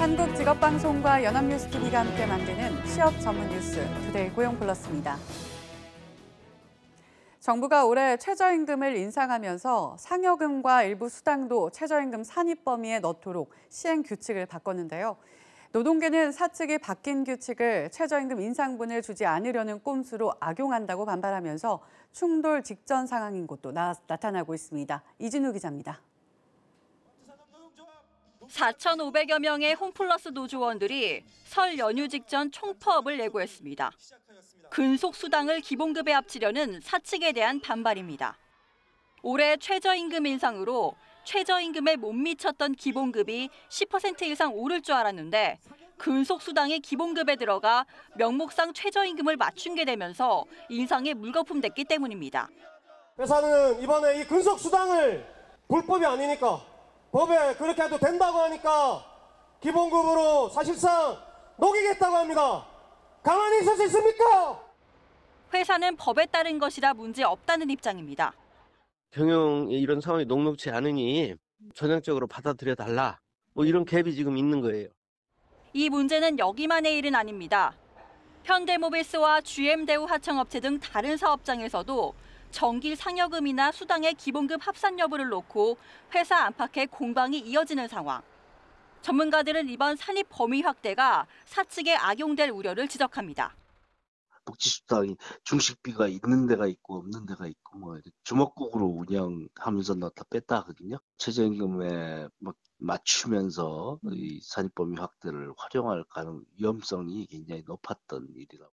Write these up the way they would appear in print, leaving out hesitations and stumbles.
한국직업방송과 연합뉴스TV가 함께 만드는 취업 전문 뉴스 투데이 고용플러스입니다. 정부가 올해 최저임금을 인상하면서 상여금과 일부 수당도 최저임금 산입 범위에 넣도록 시행 규칙을 바꿨는데요. 노동계는 사측이 바뀐 규칙을 최저임금 인상분을 주지 않으려는 꼼수로 악용한다고 반발하면서 충돌 직전 상황인 곳도 나타나고 있습니다. 이진우 기자입니다. 4,500여 명의 홈플러스 노조원들이 설 연휴 직전 총파업을 예고했습니다. 근속수당을 기본급에 합치려는 사측에 대한 반발입니다. 올해 최저임금 인상으로 최저임금에 못 미쳤던 기본급이 10% 이상 오를 줄 알았는데 근속수당이 기본급에 들어가 명목상 최저임금을 맞춘 게 되면서 인상이 물거품됐기 때문입니다. 회사는 이번에 이 근속수당을 불법이 아니니까 법에 그렇게 해도 된다고 하니까 기본급으로 사실상 녹이겠다고 합니다. 가만히 있을 수 있습니까? 회사는 법에 따른 것이라 문제 없다는 입장입니다. 경영에 이런 상황이 녹록지 않으니 전향적으로 받아들여달라. 이런 갭이 지금 있는 거예요. 이 문제는 여기만의 일은 아닙니다. 현대모비스와 GM대우 하청업체 등 다른 사업장에서도 정기 상여금이나 수당의 기본급 합산 여부를 놓고 회사 안팎의 공방이 이어지는 상황. 전문가들은 이번 산입 범위 확대가 사측에 악용될 우려를 지적합니다. 복지수당이 중식비가 있는 데가 있고 없는 데가 있고 주먹국으로 운영하면서 넣었다 뺐다 하거든요. 최저임금에 맞추면서 이 산입범위 확대를 활용할 위험성이 굉장히 높았던 일이라고.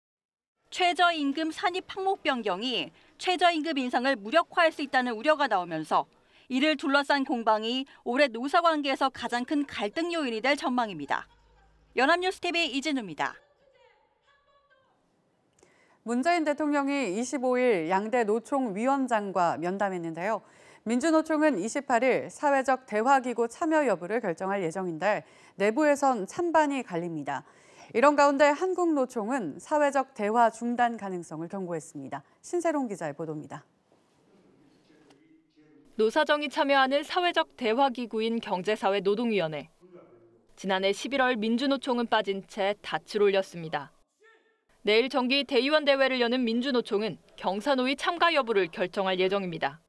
최저임금 산입 항목 변경이 최저임금 인상을 무력화할 수 있다는 우려가 나오면서 이를 둘러싼 공방이 올해 노사관계에서 가장 큰 갈등 요인이 될 전망입니다. 연합뉴스TV 이진우입니다. 문재인 대통령이 25일 양대 노총 위원장과 면담했는데요. 민주노총은 28일 사회적 대화기구 참여 여부를 결정할 예정인데 내부에선 찬반이 갈립니다. 이런 가운데 한국노총은 사회적 대화 중단 가능성을 경고했습니다. 신세롱 기자의 보도입니다. 노사정이 참여하는 사회적 대화기구인 경제사회노동위원회. 지난해 11월 민주노총은 빠진 채 닻을 올렸습니다. 내일 정기 대의원 대회를 여는 민주노총은 경사노위 참가 여부를 결정할 예정입니다.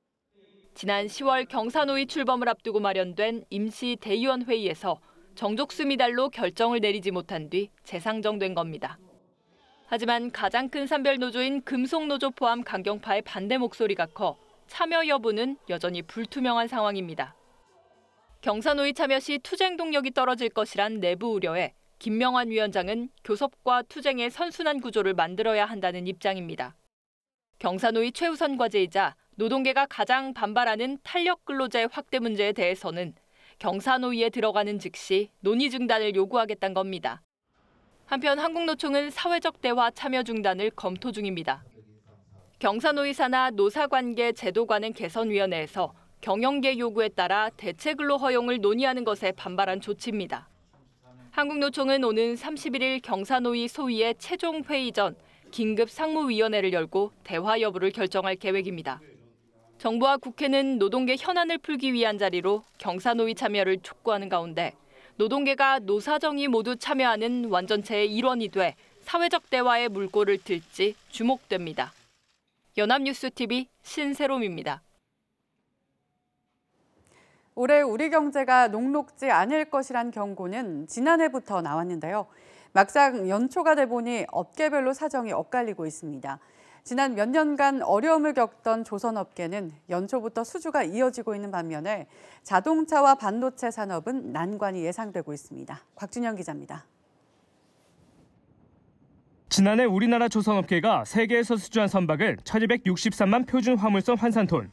지난 10월 경사노위 출범을 앞두고 마련된 임시 대의원 회의에서 정족수 미달로 결정을 내리지 못한 뒤 재상정된 겁니다. 하지만 가장 큰 산별노조인 금속노조 포함 강경파의 반대 목소리가 커 참여 여부는 여전히 불투명한 상황입니다. 경사노위 참여 시 투쟁 동력이 떨어질 것이란 내부 우려에 김명환 위원장은 교섭과 투쟁의 선순환 구조를 만들어야 한다는 입장입니다. 경사노위 최우선 과제이자 노동계가 가장 반발하는 탄력 근로제 확대 문제에 대해서는 경사노위에 들어가는 즉시 논의 중단을 요구하겠다는 겁니다. 한편 한국노총은 사회적 대화 참여 중단을 검토 중입니다. 경사노위 산하 노사관계 제도관행 개선위원회에서 경영계 요구에 따라 대체 근로 허용을 논의하는 것에 반발한 조치입니다. 한국노총은 오는 31일 경사노위 소위의 최종 회의 전 긴급 상무위원회를 열고 대화 여부를 결정할 계획입니다. 정부와 국회는 노동계 현안을 풀기 위한 자리로 경사노위 참여를 촉구하는 가운데 노동계가 노사정이 모두 참여하는 완전체의 일원이 돼 사회적 대화의 물꼬를 틀지 주목됩니다. 연합뉴스TV 신세롬입니다. 올해 우리 경제가 녹록지 않을 것이란 경고는 지난해부터 나왔는데요. 막상 연초가 돼 보니 업계별로 사정이 엇갈리고 있습니다. 지난 몇 년간 어려움을 겪던 조선업계는 연초부터 수주가 이어지고 있는 반면에 자동차와 반도체 산업은 난관이 예상되고 있습니다. 곽준영 기자입니다. 지난해 우리나라 조선업계가 세계에서 수주한 선박은 1263만 표준 화물선 환산톤,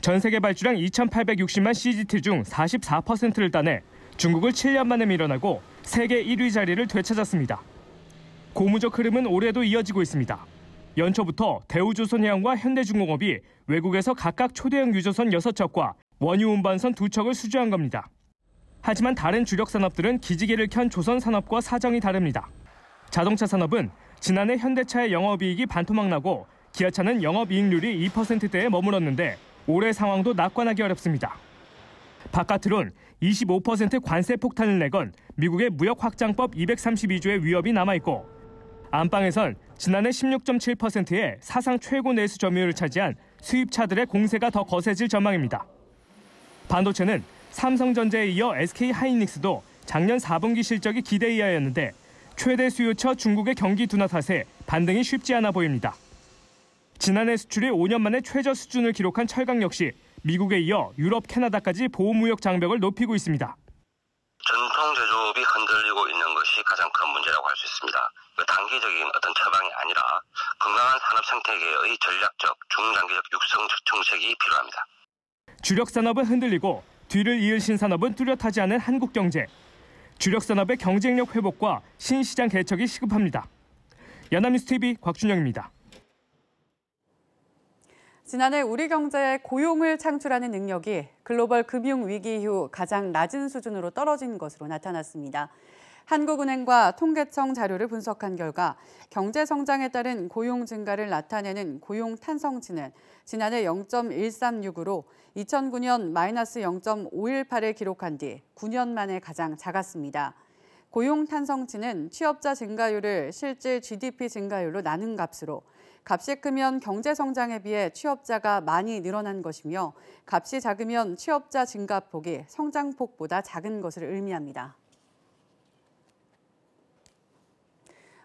전 세계 발주량 2860만 CGT 중 44%를 따내 중국을 7년 만에 밀어내고 세계 1위 자리를 되찾았습니다. 고무적 흐름은 올해도 이어지고 있습니다. 연초부터 대우조선해양과 현대중공업이 외국에서 각각 초대형 유조선 6척과 원유 운반선 2척을 수주한 겁니다. 하지만 다른 주력 산업들은 기지개를 켠 조선 산업과 사정이 다릅니다. 자동차 산업은 지난해 현대차의 영업이익이 반토막 나고 기아차는 영업이익률이 2%대에 머물렀는데 올해 상황도 낙관하기 어렵습니다. 바깥으론 25% 관세 폭탄을 내건 미국의 무역 확장법 232조의 위협이 남아있고 안방에선 지난해 16.7%의 사상 최고 내수 점유율을 차지한 수입차들의 공세가 더 거세질 전망입니다. 반도체는 삼성전자에 이어 SK하이닉스도 작년 4분기 실적이 기대 이하였는데 최대 수요처 중국의 경기 둔화 탓에 반등이 쉽지 않아 보입니다. 지난해 수출이 5년 만에 최저 수준을 기록한 철강 역시 미국에 이어 유럽, 캐나다까지 보호무역 장벽을 높이고 있습니다. 전통 제조업이 흔들리고 있는 것이 가장 큰 문제라고 할 수 있습니다. 단기적인 어떤 처방이 아니라 건강한 산업 생태계의 전략적, 중장기적 육성 정책이 필요합니다. 주력 산업은 흔들리고 뒤를 이을 신산업은 뚜렷하지 않은 한국 경제. 주력 산업의 경쟁력 회복과 신시장 개척이 시급합니다. 연합뉴스TV 곽준영입니다. 지난해 우리 경제의 고용을 창출하는 능력이 글로벌 금융위기 이후 가장 낮은 수준으로 떨어진 것으로 나타났습니다. 한국은행과 통계청 자료를 분석한 결과 경제 성장에 따른 고용 증가를 나타내는 고용 탄성치는 지난해 0.136으로 2009년 마이너스 0.518을 기록한 뒤 9년 만에 가장 작았습니다. 고용 탄성치는 취업자 증가율을 실질 GDP 증가율로 나눈 값으로 값이 크면 경제 성장에 비해 취업자가 많이 늘어난 것이며 값이 작으면 취업자 증가폭이 성장폭보다 작은 것을 의미합니다.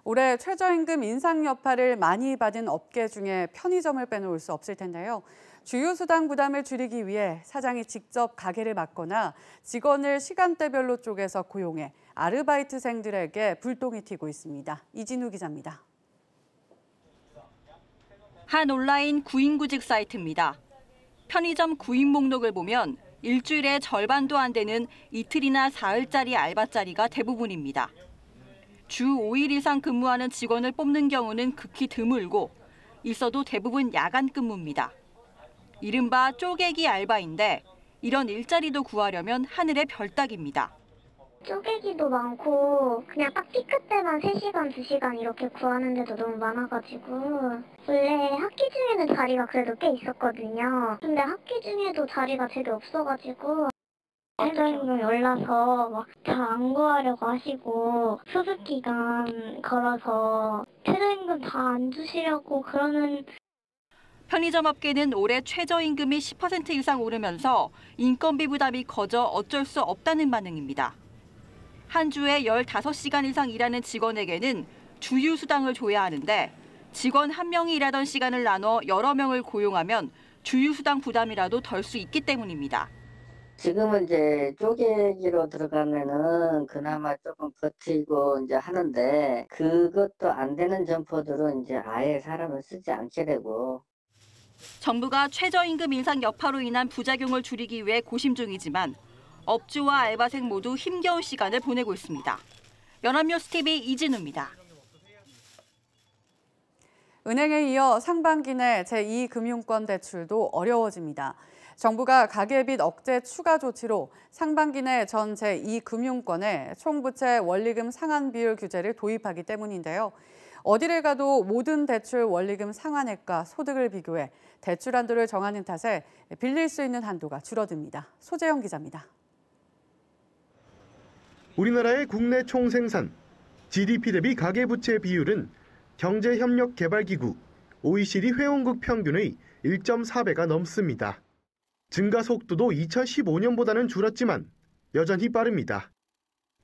올해 최저임금 인상 여파를 많이 받은 업계 중에 편의점을 빼놓을 수 없을 텐데요. 주유 수당 부담을 줄이기 위해 사장이 직접 가게를 맡거나 직원을 시간대별로 쪼개서 고용해 아르바이트생들에게 불똥이 튀고 있습니다. 이진우 기자입니다. 한 온라인 구인구직 사이트입니다. 편의점 구인 목록을 보면 일주일에 절반도 안 되는 이틀이나 사흘짜리 알바 자리가 대부분입니다. 주 5일 이상 근무하는 직원을 뽑는 경우는 극히 드물고 있어도 대부분 야간 근무입니다. 이른바 쪼개기 알바인데 이런 일자리도 구하려면 하늘의 별 따기입니다. 쪼개기도 많고 그냥 딱 피크 때만 3시간, 2시간 이렇게 구하는 데도 너무 많아가지고 원래 학기 중에는 자리가 그래도 꽤 있었거든요. 근데 학기 중에도 자리가 되게 없어가지고 최저임금 올라서 막 다 안 구하려고 하시고 수습기간 걸어서 최저임금 다 안 주시려고 그러는. 편의점 업계는 올해 최저임금이 10% 이상 오르면서 인건비 부담이 커져 어쩔 수 없다는 반응입니다. 한 주에 15시간 이상 일하는 직원에게는 주휴수당을 줘야 하는데 직원 한 명이 일하던 시간을 나눠 여러 명을 고용하면 주휴수당 부담이라도 덜 수 있기 때문입니다. 지금은 이제 쪼개기로 들어가면은 그나마 조금 버티고 이제 하는데 그것도 안 되는 점포들은 이제 아예 사람을 쓰지 않게 되고. 정부가 최저임금 인상 여파로 인한 부작용을 줄이기 위해 고심 중이지만 업주와 알바생 모두 힘겨운 시간을 보내고 있습니다. 연합뉴스TV 이진우입니다. 은행에 이어 상반기 내 제2금융권 대출도 어려워집니다. 정부가 가계빚 억제 추가 조치로 상반기 내 전 제2금융권에 총부채 원리금 상환 비율 규제를 도입하기 때문인데요. 어디를 가도 모든 대출 원리금 상환액과 소득을 비교해 대출 한도를 정하는 탓에 빌릴 수 있는 한도가 줄어듭니다. 소재영 기자입니다. 우리나라의 국내 총생산, GDP 대비 가계부채 비율은 경제협력개발기구 OECD 회원국 평균의 1.4배가 넘습니다. 증가 속도도 2015년보다는 줄었지만 여전히 빠릅니다.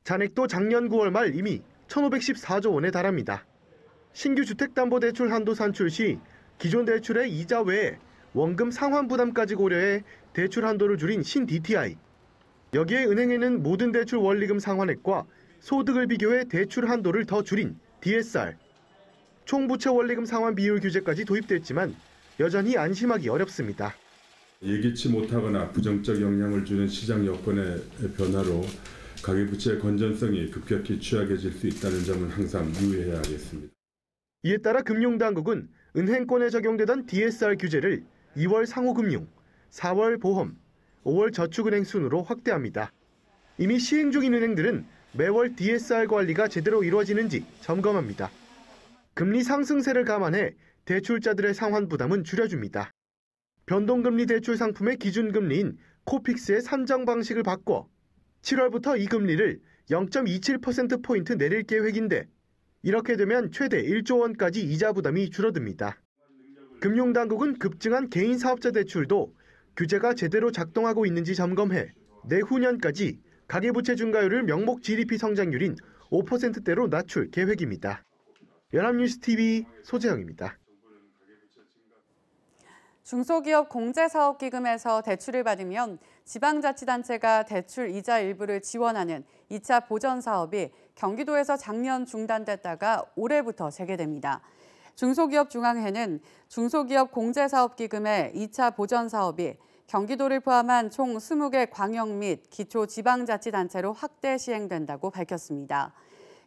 잔액도 작년 9월 말 이미 1,514조 원에 달합니다. 신규 주택담보대출 한도 산출 시 기존 대출의 이자 외에 원금 상환 부담까지 고려해 대출 한도를 줄인 신DTI. 여기에 은행에는 모든 대출 원리금 상환액과 소득을 비교해 대출 한도를 더 줄인 DSR. 총부채 원리금 상환 비율 규제까지 도입됐지만 여전히 안심하기 어렵습니다. 예기치 못하거나 부정적 영향을 주는 시장 여건의 변화로 가계부채의 건전성이 급격히 취약해질 수 있다는 점은 항상 유의해야 하겠습니다. 이에 따라 금융당국은 은행권에 적용되던 DSR 규제를 2월 상호금융, 4월 보험, 5월 저축은행 순으로 확대합니다. 이미 시행 중인 은행들은 매월 DSR 관리가 제대로 이루어지는지 점검합니다. 금리 상승세를 감안해 대출자들의 상환 부담은 줄여줍니다. 변동금리 대출 상품의 기준금리인 코픽스의 산정 방식을 바꿔 7월부터 이 금리를 0.27%포인트 내릴 계획인데 이렇게 되면 최대 1조 원까지 이자 부담이 줄어듭니다. 금융당국은 급증한 개인 사업자 대출도 규제가 제대로 작동하고 있는지 점검해 내후년까지 가계부채 증가율을 명목 GDP 성장률인 5%대로 낮출 계획입니다. 연합뉴스TV 소재영입니다. 중소기업 공제사업기금에서 대출을 받으면 지방자치단체가 대출 이자 일부를 지원하는 2차 보전사업이 경기도에서 작년 중단됐다가 올해부터 재개됩니다. 중소기업중앙회는 중소기업 공제사업기금의 2차 보전사업이 경기도를 포함한 총 20개 광역 및 기초지방자치단체로 확대 시행된다고 밝혔습니다.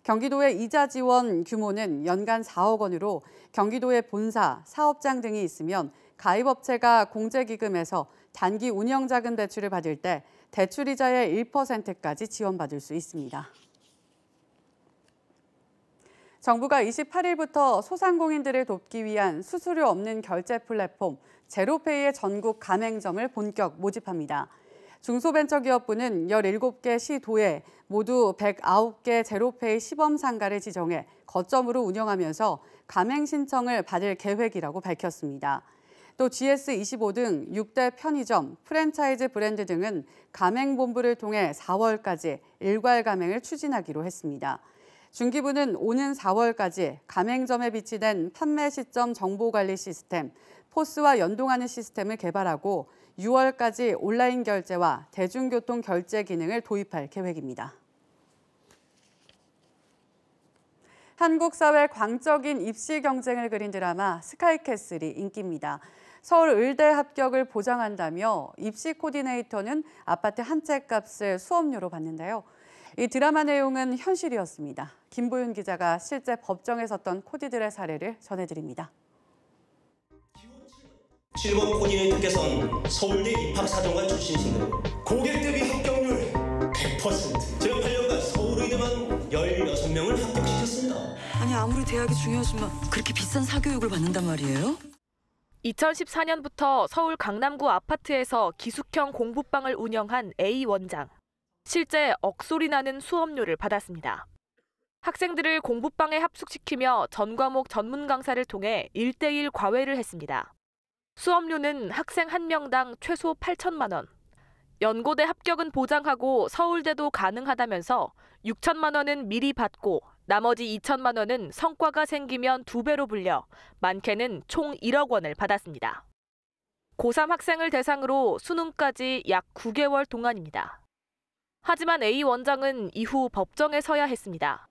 경기도의 이자 지원 규모는 연간 4억 원으로 경기도의 본사, 사업장 등이 있으면 가입업체가 공제기금에서 단기 운영자금 대출을 받을 때 대출이자의 1%까지 지원받을 수 있습니다. 정부가 28일부터 소상공인들을 돕기 위한 수수료 없는 결제 플랫폼 제로페이의 전국 가맹점을 본격 모집합니다. 중소벤처기업부는 17개 시도에 모두 109개 제로페이 시범 상가를 지정해 거점으로 운영하면서 가맹 신청을 받을 계획이라고 밝혔습니다. 또 GS25 등 6대 편의점, 프랜차이즈 브랜드 등은 가맹본부를 통해 4월까지 일괄 가맹을 추진하기로 했습니다. 중기부는 오는 4월까지 가맹점에 비치된 판매 시점 정보관리 시스템, 포스와 연동하는 시스템을 개발하고 6월까지 온라인 결제와 대중교통 결제 기능을 도입할 계획입니다. 한국 사회 광적인 입시 경쟁을 그린 드라마 스카이캐슬이 인기입니다. 서울 의대 합격을 보장한다며 입시 코디네이터는 아파트 한 채 값을 수업료로 받는데요. 이 드라마 내용은 현실이었습니다. 김보윤 기자가 실제 법정에 섰던 코디들의 사례를 전해드립니다. 7번 코디네이터께서는 서울대 입학사정관 출신이신데 고객 대비 합격률 100%. 제가 8년간 서울의대만 16명을 합격시켰습니다. 아니 아무리 대학이 중요하지만 그렇게 비싼 사교육을 받는단 말이에요? 2014년부터 서울 강남구 아파트에서 기숙형 공부방을 운영한 A 원장. 실제 억소리 나는 수업료를 받았습니다. 학생들을 공부방에 합숙시키며 전 과목 전문 강사를 통해 1:1 과외를 했습니다. 수업료는 학생 1명당 최소 8천만 원. 연고대 합격은 보장하고 서울대도 가능하다면서 6천만 원은 미리 받고 나머지 2천만 원은 성과가 생기면 2배로 불려 많게는 총 1억 원을 받았습니다. 고3 학생을 대상으로 수능까지 약 9개월 동안입니다. 하지만 A 원장은 이후 법정에 서야 했습니다.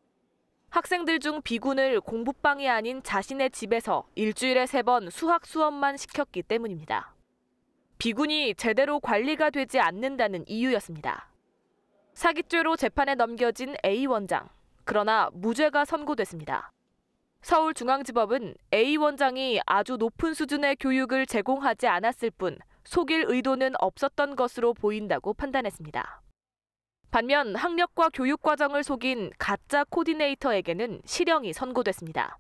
학생들 중 B군을 공부방이 아닌 자신의 집에서 일주일에 3번 수학 수업만 시켰기 때문입니다. B군이 제대로 관리가 되지 않는다는 이유였습니다. 사기죄로 재판에 넘겨진 A 원장. 그러나 무죄가 선고됐습니다. 서울중앙지법은 A 원장이 아주 높은 수준의 교육을 제공하지 않았을 뿐 속일 의도는 없었던 것으로 보인다고 판단했습니다. 반면 학력과 교육 과정을 속인 가짜 코디네이터에게는 실형이 선고됐습니다.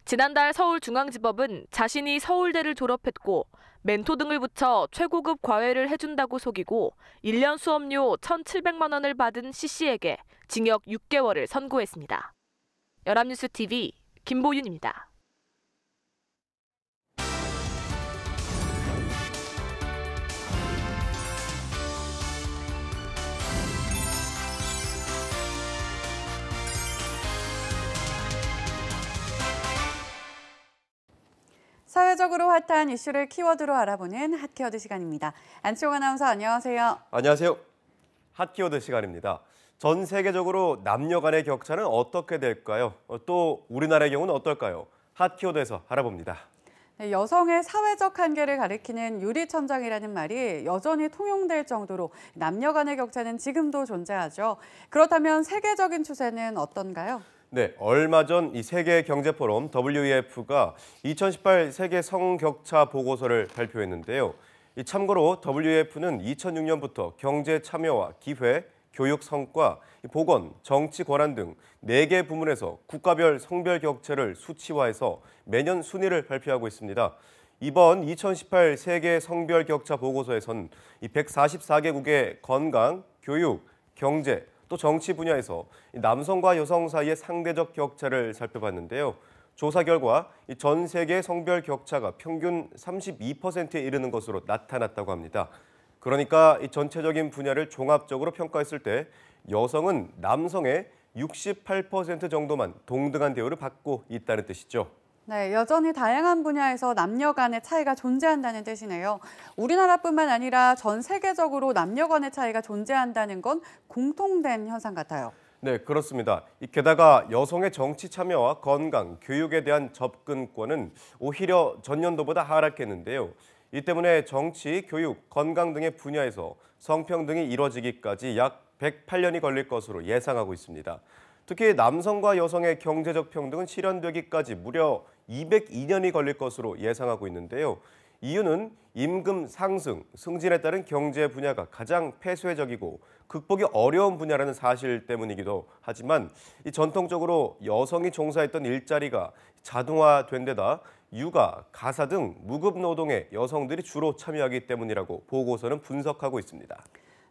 지난달 서울중앙지법은 자신이 서울대를 졸업했고 멘토 등을 붙여 최고급 과외를 해준다고 속이고 1년 수업료 1,700만 원을 받은 C씨에게 징역 6개월을 선고했습니다. 연합뉴스TV 김보윤입니다. 사회적으로 핫한 이슈를 키워드로 알아보는 핫키워드 시간입니다. 안치홍 아나운서 안녕하세요. 안녕하세요. 핫키워드 시간입니다. 전 세계적으로 남녀 간의 격차는 어떻게 될까요? 또 우리나라의 경우는 어떨까요? 핫키워드에서 알아봅니다. 네, 여성의 사회적 한계를 가리키는 유리천장이라는 말이 여전히 통용될 정도로 남녀 간의 격차는 지금도 존재하죠. 그렇다면 세계적인 추세는 어떤가요? 네, 얼마 전 이 세계 경제 포럼 WEF가 2018 세계 성격차 보고서를 발표했는데요. 참고로 WEF는 2006년부터 경제 참여와 기회, 교육 성과, 보건, 정치 권한 등 4개 부문에서 국가별 성별 격차를 수치화해서 매년 순위를 발표하고 있습니다. 이번 2018 세계 성별 격차 보고서에선 이 144개국의 건강, 교육, 경제, 또 정치 분야에서 남성과 여성 사이의 상대적 격차를 살펴봤는데요. 조사 결과 전 세계 성별 격차가 평균 32%에 이르는 것으로 나타났다고 합니다. 그러니까 이 전체적인 분야를 종합적으로 평가했을 때 여성은 남성의 68% 정도만 동등한 대우를 받고 있다는 뜻이죠. 네, 여전히 다양한 분야에서 남녀 간의 차이가 존재한다는 뜻이네요. 우리나라뿐만 아니라 전 세계적으로 남녀 간의 차이가 존재한다는 건 공통된 현상 같아요. 네, 그렇습니다. 게다가 여성의 정치 참여와 건강, 교육에 대한 접근권은 오히려 전년도보다 하락했는데요. 이 때문에 정치, 교육, 건강 등의 분야에서 성평등이 이뤄지기까지 약 108년이 걸릴 것으로 예상하고 있습니다. 특히 남성과 여성의 경제적 평등은 실현되기까지 무려 202년이 걸릴 것으로 예상하고 있는데요. 이유는 임금 상승, 승진에 따른 경제 분야가 가장 폐쇄적이고 극복이 어려운 분야라는 사실 때문이기도 하지만 전통적으로 여성이 종사했던 일자리가 자동화된 데다 육아, 가사 등 무급 노동에 여성들이 주로 참여하기 때문이라고 보고서는 분석하고 있습니다.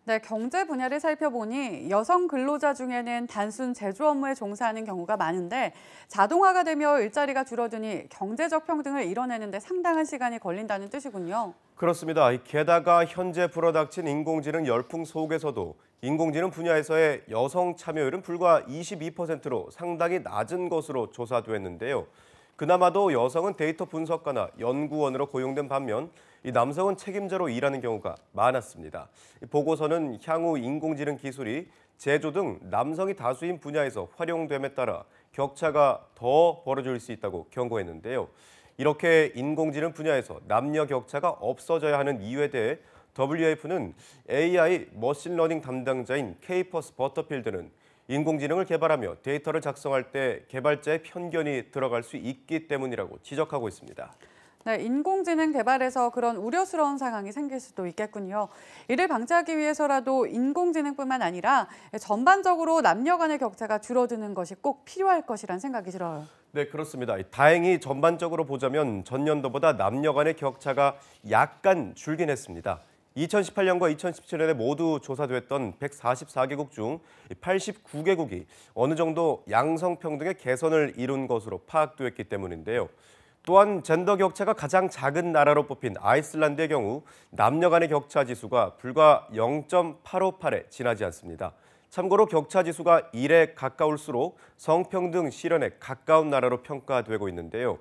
네, 경제 분야를 살펴보니 여성 근로자 중에는 단순 제조 업무에 종사하는 경우가 많은데 자동화가 되며 일자리가 줄어드니 경제적 평등을 이뤄내는 데 상당한 시간이 걸린다는 뜻이군요. 그렇습니다. 게다가 현재 불어닥친 인공지능 열풍 속에서도 인공지능 분야에서의 여성 참여율은 불과 22%로 상당히 낮은 것으로 조사됐는데요. 그나마도 여성은 데이터 분석가나 연구원으로 고용된 반면 이 남성은 책임자로 일하는 경우가 많았습니다. 보고서는 향후 인공지능 기술이 제조 등 남성이 다수인 분야에서 활용됨에 따라 격차가 더 벌어질 수 있다고 경고했는데요. 이렇게 인공지능 분야에서 남녀 격차가 없어져야 하는 이유에 대해 WF는 AI 머신러닝 담당자인 케이퍼스 버터필드는 인공지능을 개발하며 데이터를 작성할 때 개발자의 편견이 들어갈 수 있기 때문이라고 지적하고 있습니다. 네, 인공지능 개발에서 그런 우려스러운 상황이 생길 수도 있겠군요. 이를 방지하기 위해서라도 인공지능뿐만 아니라 전반적으로 남녀 간의 격차가 줄어드는 것이 꼭 필요할 것이란 생각이 들어요. 네, 그렇습니다. 다행히 전반적으로 보자면 전년도보다 남녀 간의 격차가 약간 줄긴 했습니다. 2018년과 2017년에 모두 조사됐던 144개국 중 89개국이 어느 정도 양성평등의 개선을 이룬 것으로 파악됐기 때문인데요. 또한 젠더 격차가 가장 작은 나라로 뽑힌 아이슬란드의 경우 남녀 간의 격차 지수가 불과 0.858에 지나지 않습니다. 참고로 격차 지수가 1에 가까울수록 성평등 실현에 가까운 나라로 평가되고 있는데요.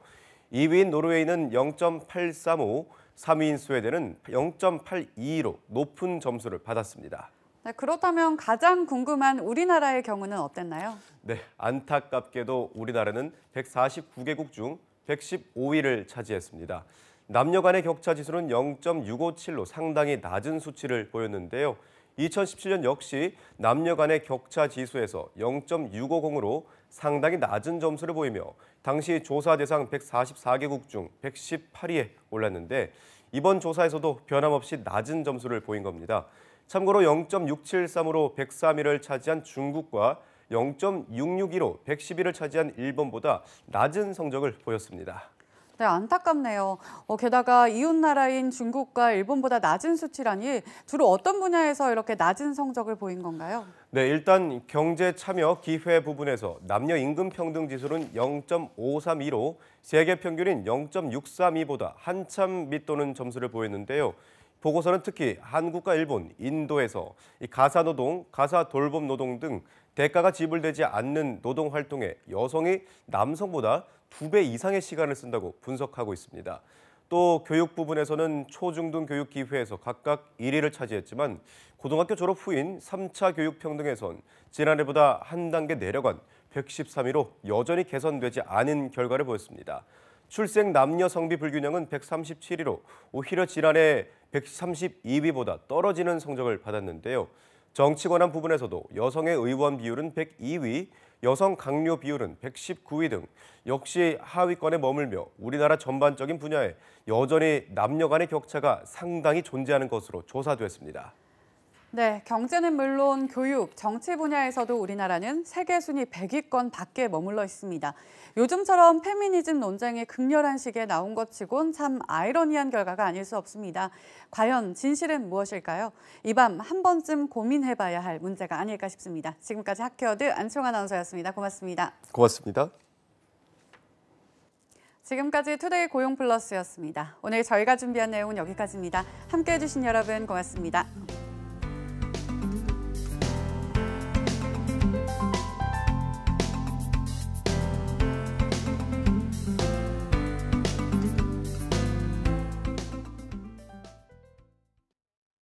2위인 노르웨이는 0.835, 3위인 스웨덴은 0.822로 높은 점수를 받았습니다. 네, 그렇다면 가장 궁금한 우리나라의 경우는 어땠나요? 네, 안타깝게도 우리나라는 149개국 중 115위를 차지했습니다. 남녀 간의 격차 지수는 0.657로 상당히 낮은 수치를 보였는데요. 2017년 역시 남녀 간의 격차 지수에서 0.650으로 상당히 낮은 점수를 보이며 당시 조사 대상 144개국 중 118위에 올랐는데 이번 조사에서도 변함없이 낮은 점수를 보인 겁니다. 참고로 0.673으로 103위를 차지한 중국과 0.662로 110위를 차지한 일본보다 낮은 성적을 보였습니다. 네, 안타깝네요. 게다가 이웃 나라인 중국과 일본보다 낮은 수치라니 주로 어떤 분야에서 이렇게 낮은 성적을 보인 건가요? 네, 일단 경제 참여 기회 부분에서 남녀 임금 평등 지수는 0.532로 세계 평균인 0.632보다 한참 밑도는 점수를 보였는데요. 보고서는 특히 한국과 일본, 인도에서 가사 노동, 가사 돌봄 노동 등 대가가 지불되지 않는 노동 활동에 여성이 남성보다 2배 이상의 시간을 쓴다고 분석하고 있습니다. 또 교육 부분에서는 초중등 교육 기회에서 각각 1위를 차지했지만 고등학교 졸업 후인 3차 교육 평등에선 지난해보다 한 단계 내려간 113위로 여전히 개선되지 않은 결과를 보였습니다. 출생 남녀 성비 불균형은 137위로 오히려 지난해 132위보다 떨어지는 성적을 받았는데요. 정치 권한 부분에서도 여성의 의원 비율은 102위, 여성 강요 비율은 119위 등 역시 하위권에 머물며 우리나라 전반적인 분야에 여전히 남녀 간의 격차가 상당히 존재하는 것으로 조사됐습니다. 네, 경제는 물론 교육, 정치 분야에서도 우리나라는 세계 순위 100위권 밖에 머물러 있습니다. 요즘처럼 페미니즘 논쟁이 극렬한 시기에 나온 것 치곤 참 아이러니한 결과가 아닐 수 없습니다. 과연 진실은 무엇일까요? 이 밤 한 번쯤 고민해봐야 할 문제가 아닐까 싶습니다. 지금까지 하키워드 안치홍 아나운서였습니다. 고맙습니다. 고맙습니다. 지금까지 투데이 고용 플러스였습니다. 오늘 저희가 준비한 내용은 여기까지입니다. 함께해 주신 여러분 고맙습니다.